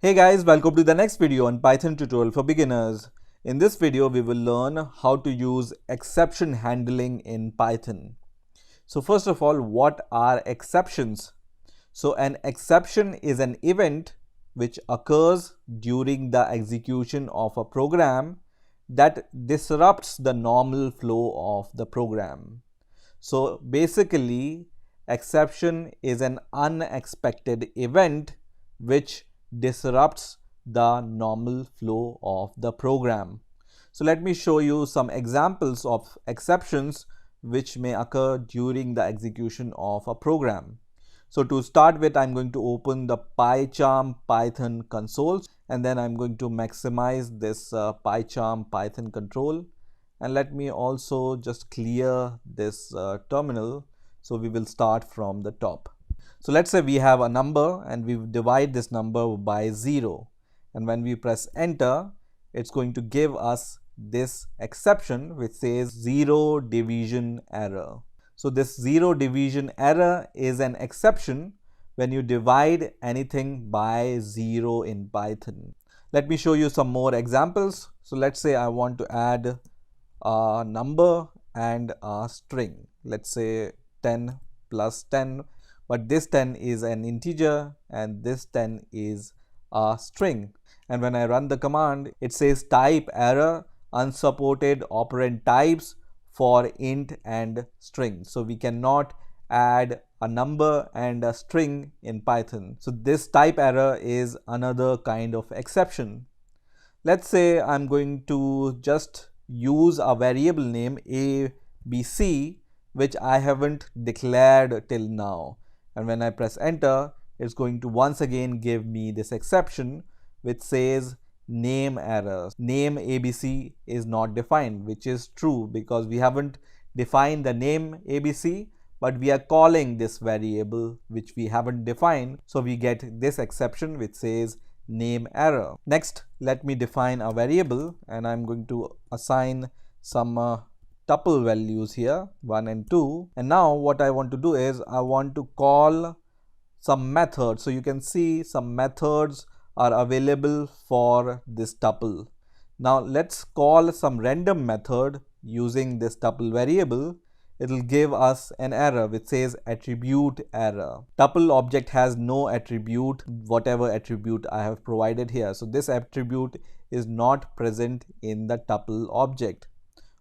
Hey guys, welcome to the next video on Python tutorial for beginners. In this video, we will learn how to use exception handling in Python. So first of all, what are exceptions? So an exception is an event which occurs during the execution of a program that disrupts the normal flow of the program. So basically, exception is an unexpected event which disrupts the normal flow of the program. So let me show you some examples of exceptions which may occur during the execution of a program. So to start with, I'm going to open the PyCharm Python console, and then I'm going to maximize this PyCharm Python control. And let me also just clear this terminal. So we will start from the top. So let's say we have a number and we divide this number by 0. And when we press enter, it's going to give us this exception which says zero division error. So this zero division error is an exception when you divide anything by 0 in Python. Let me show you some more examples. So let's say I want to add a number and a string. Let's say 10 plus 10. But this 10 is an integer and this 10 is a string. And when I run the command, it says type error, unsupported operand types for int and string. So we cannot add a number and a string in Python. So this type error is another kind of exception. Let's say I'm going to just use a variable name ABC which I haven't declared till now. And when I press enter, it's going to once again give me this exception which says NameError. Name ABC is not defined, which is true because we haven't defined the name ABC, but we are calling this variable which we haven't defined. So we get this exception which says NameError. Next, let me define a variable and I'm going to assign some tuple values here, 1 and 2. And now what I want to do is I want to call some methods. So you can see some methods are available for this tuple. Now let's call some random method using this tuple variable. It will give us an error which says AttributeError. Tuple object has no attribute, whatever attribute I have provided here. So this attribute is not present in the tuple object.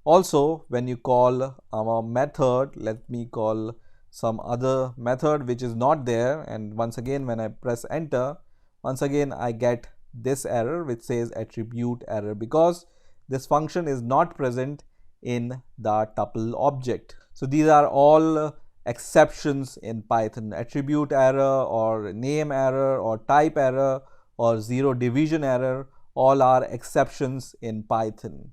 Also, when you call our method, let me call some other method which is not there, and once again when I press enter, once again I get this error which says AttributeError because this function is not present in the tuple object. So these are all exceptions in Python. AttributeError or NameError or typeError or zero division error, all are exceptions in Python.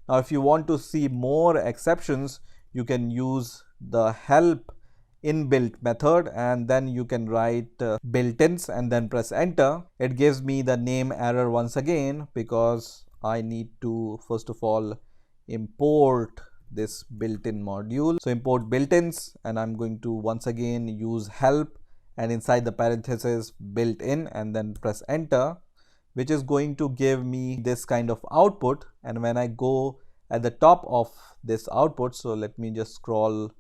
Now if you want to see more exceptions, you can use the help inbuilt method and then you can write built-ins and then press enter. It gives me the NameError once again because I need to first of all import this built-in module. So import built-ins and I'm going to once again use help and inside the parenthesis built-in and then press enter, which is going to give me this kind of output. And when I go at the top of this output, so let me just scroll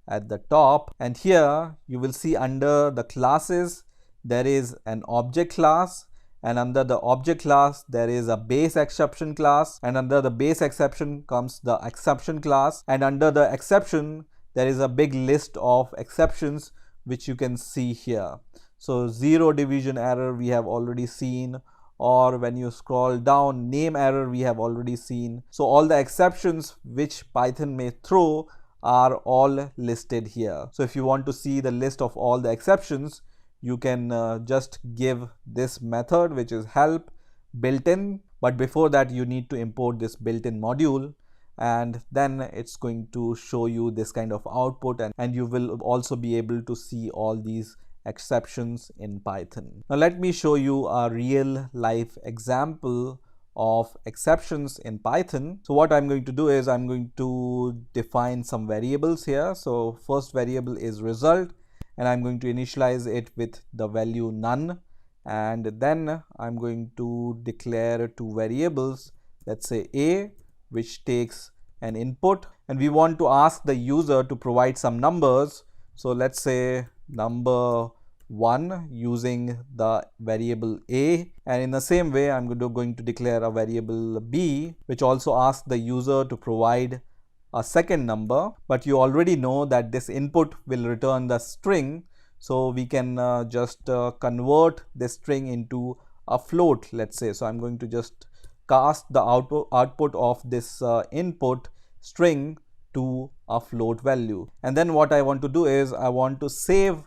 at the top, and here you will see under the classes there is an object class, and under the object class there is a BaseException class, and under the BaseException comes the exception class, and under the exception there is a big list of exceptions which you can see here. So zero division error we have already seen, or when you scroll down, NameError we have already seen. So all the exceptions which Python may throw are all listed here. So if you want to see the list of all the exceptions, you can just give this method which is help built-in, but before that you need to import this built-in module, and then it's going to show you this kind of output, and you will also be able to see all these exceptions in Python. Now let me show you a real life example of exceptions in Python. So what I'm going to do is I'm going to define some variables here. So first variable is result and I'm going to initialize it with the value none. and then I'm going to declare two variables, let's say A, which takes an input, and we want to ask the user to provide some numbers. So let's say number 1 using the variable A, and in the same way I'm going to declare a variable B, which also asks the user to provide a second number. But you already know that this input will return the string, so we can just convert this string into a float, let's say. So I'm going to just cast the output of this input string to a float value, and then what I want to do is I want to save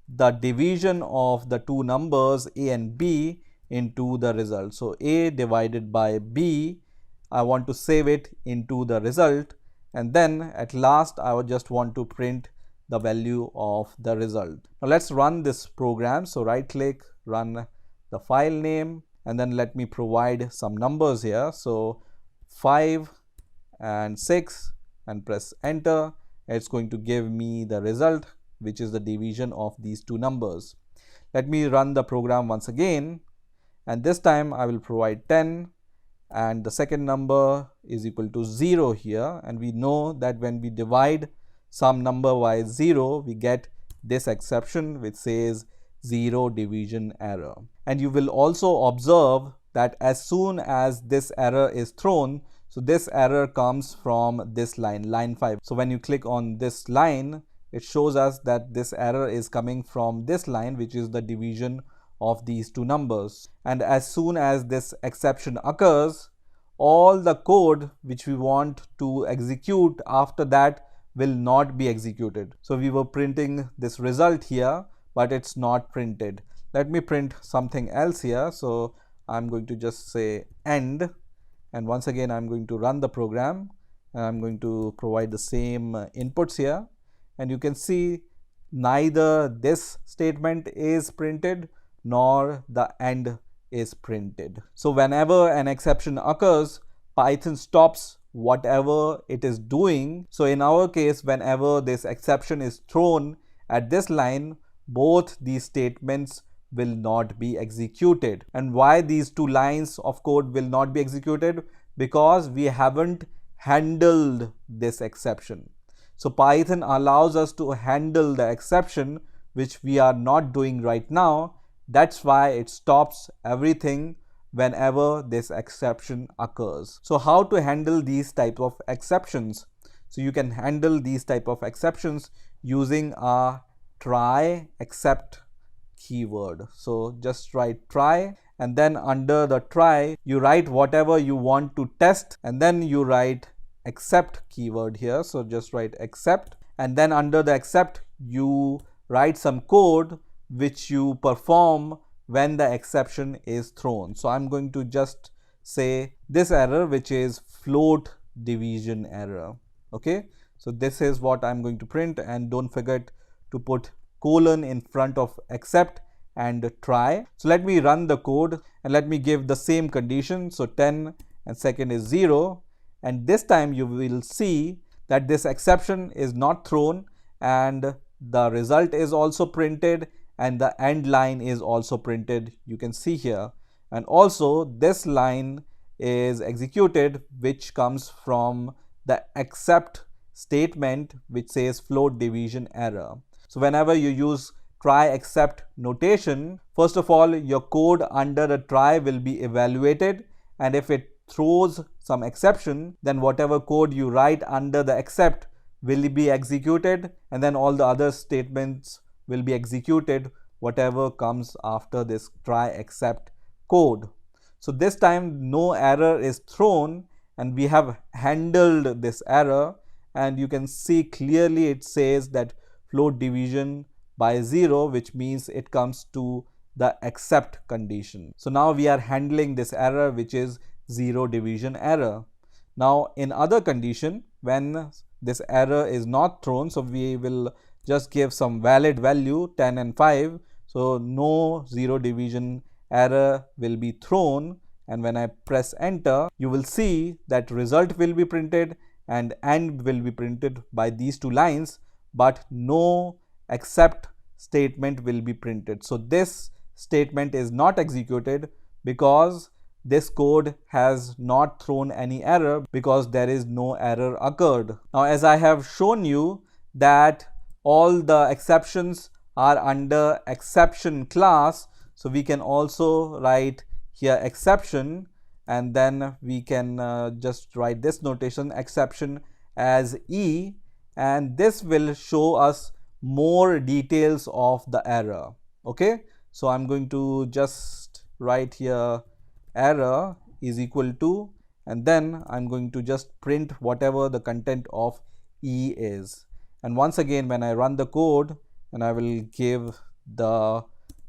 the division of the two numbers A and B into the result. So A divided by B, I want to save it into the result, and then at last I would just want to print the value of the result. Now let's run this program. So right click, run the file name, and then let me provide some numbers here. So 5 and 6, and press enter. It's going to give me the result, which is the division of these two numbers. Let me run the program once again, and this time I will provide 10, and the second number is equal to 0 here, and we know that when we divide some number by 0, we get this exception which says zero division error. And you will also observe that as soon as this error is thrown, so this error comes from this line, line 5. So when you click on this line, it shows us that this error is coming from this line, which is the division of these two numbers. And as soon as this exception occurs, all the code which we want to execute after that will not be executed. So we were printing this result here, but it's not printed. Let me print something else here. So I'm going to just say end, and once again I'm going to run the program, and I'm going to provide the same inputs here, and you can see neither this statement is printed nor the end is printed. So whenever an exception occurs, Python stops whatever it is doing. So in our case, whenever this exception is thrown at this line, both these statements will not be executed. And why these two lines of code will not be executed? Because we haven't handled this exception. So Python allows us to handle the exception, which we are not doing right now. That's why it stops everything whenever this exception occurs. So how to handle these type of exceptions? So you can handle these type of exceptions using a try except keyword. So just write try, and then under the try you write whatever you want to test, and then you write except keyword here. So just write except, and then under the except you write some code which you perform when the exception is thrown. So I'm going to just say this error, which is float division error. Okay, so this is what I'm going to print, and don't forget to put colon in front of except and try. So let me run the code, and let me give the same condition. So 10 and second is 0, and this time you will see that this exception is not thrown, and the result is also printed, and the end line is also printed, you can see here. And also this line is executed, which comes from the except statement, which says float division error. So whenever you use try except notation, first of all your code under the try will be evaluated, and if it throws some exception, then whatever code you write under the except will be executed, and then all the other statements will be executed, whatever comes after this try except code. So this time no error is thrown, and we have handled this error, and you can see clearly it says that float division by 0, which means it comes to the except condition. So now we are handling this error, which is zero division error. Now in other condition, when this error is not thrown, so we will just give some valid value 10 and 5, so no zero division error will be thrown, and when I press enter, you will see that result will be printed and end will be printed by these two lines, but no except statement will be printed. So this statement is not executed because this code has not thrown any error because there is no error occurred. Now, as I have shown you that all the exceptions are under exception class, so we can also write here exception, and then we can just write this notation exception as E, and this will show us more details of the error. Okay, so I'm going to just write here error is equal to, and then I'm going to just print whatever the content of E is. And once again, when I run the code, and I will give the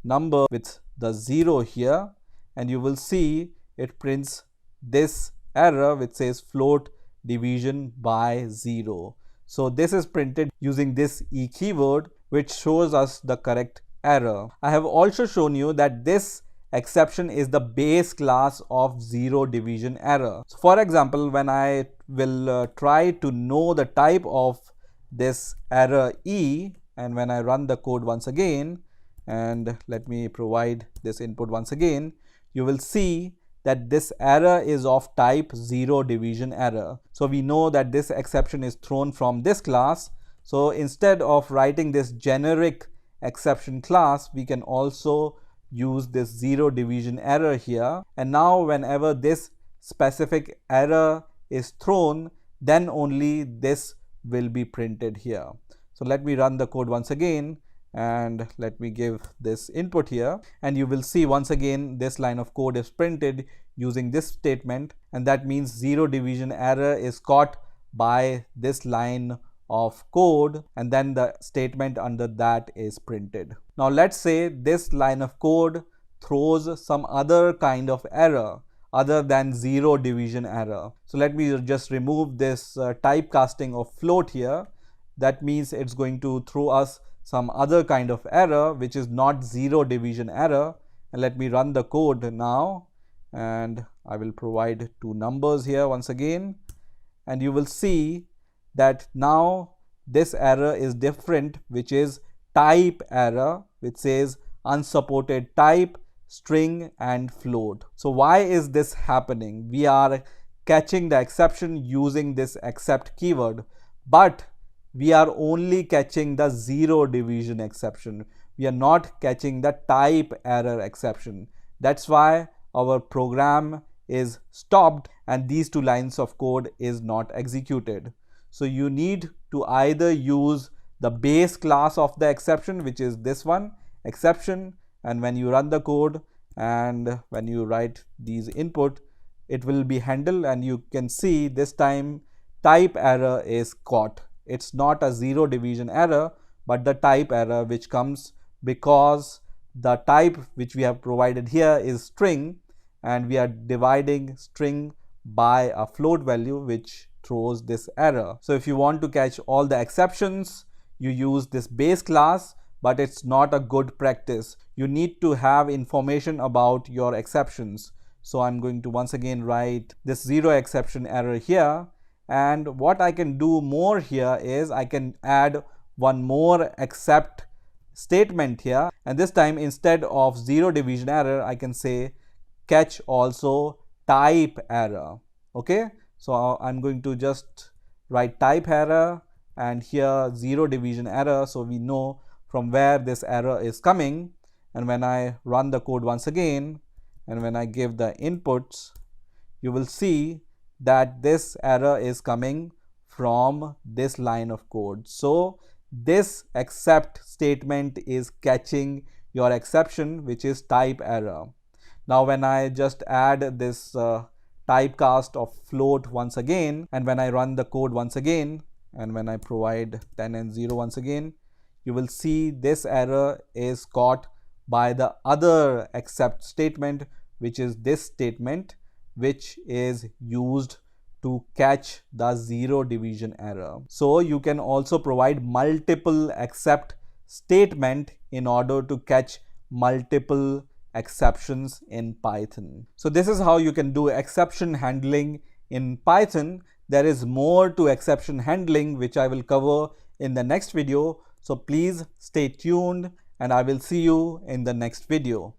number with the 0 here, and you will see it prints this error which says float division by 0. So this is printed using this E keyword, which shows us the correct error. I have also shown you that this exception is the base class of ZeroDivisionError. So for example, when I will try to know the type of this error E, and when I run the code once again, and let me provide this input once again, you will see that this error is of type ZeroDivisionError. So we know that this exception is thrown from this class. So instead of writing this generic exception class, we can also use this ZeroDivisionError here, and now whenever this specific error is thrown, then only this will be printed here. So let me run the code once again, and let me give this input here, and you will see once again this line of code is printed using this statement, and that means ZeroDivisionError is caught by this line of code, and then the statement under that is printed. Now let's say this line of code throws some other kind of error other than ZeroDivisionError. So let me just remove this typecasting of float here. That means it's going to throw us some other kind of error which is not ZeroDivisionError. And let me run the code now, and I will provide two numbers here once again, and you will see that now this error is different, which is type error, which says unsupported type, string and float. So why is this happening? We are catching the exception using this except keyword, but we are only catching the zero division exception. We are not catching the type error exception. That's why our program is stopped and these two lines of code is not executed. So you need to either use the base class of the exception, which is this one, exception, and when you run the code and when you write these input, it will be handled, and you can see this time type error is caught. It's not a zero division error, but the type error which comes because the type which we have provided here is string, and we are dividing string by a float value which throws this error. So if you want to catch all the exceptions, you use this base class, but it's not a good practice. You need to have information about your exceptions. So I'm going to once again write this zero exception error here, and what I can do more here is I can add one more except statement here, and this time instead of zero division error I can say catch also type error. Okay, so I'm going to just write type error and here zero division error, so we know from where this error is coming. And when I run the code once again and when I give the inputs, you will see that this error is coming from this line of code. So this except statement is catching your exception, which is type error. Now when I just add this typecast of float once again, and when I run the code once again, and when I provide 10 and 0 once again, you will see this error is caught by the other except statement, which is this statement, which is used to catch the zero division error. So you can also provide multiple except statement in order to catch multiple exceptions in Python. So this is how you can do exception handling in Python. There is more to exception handling which I will cover in the next video. So please stay tuned and I will see you in the next video.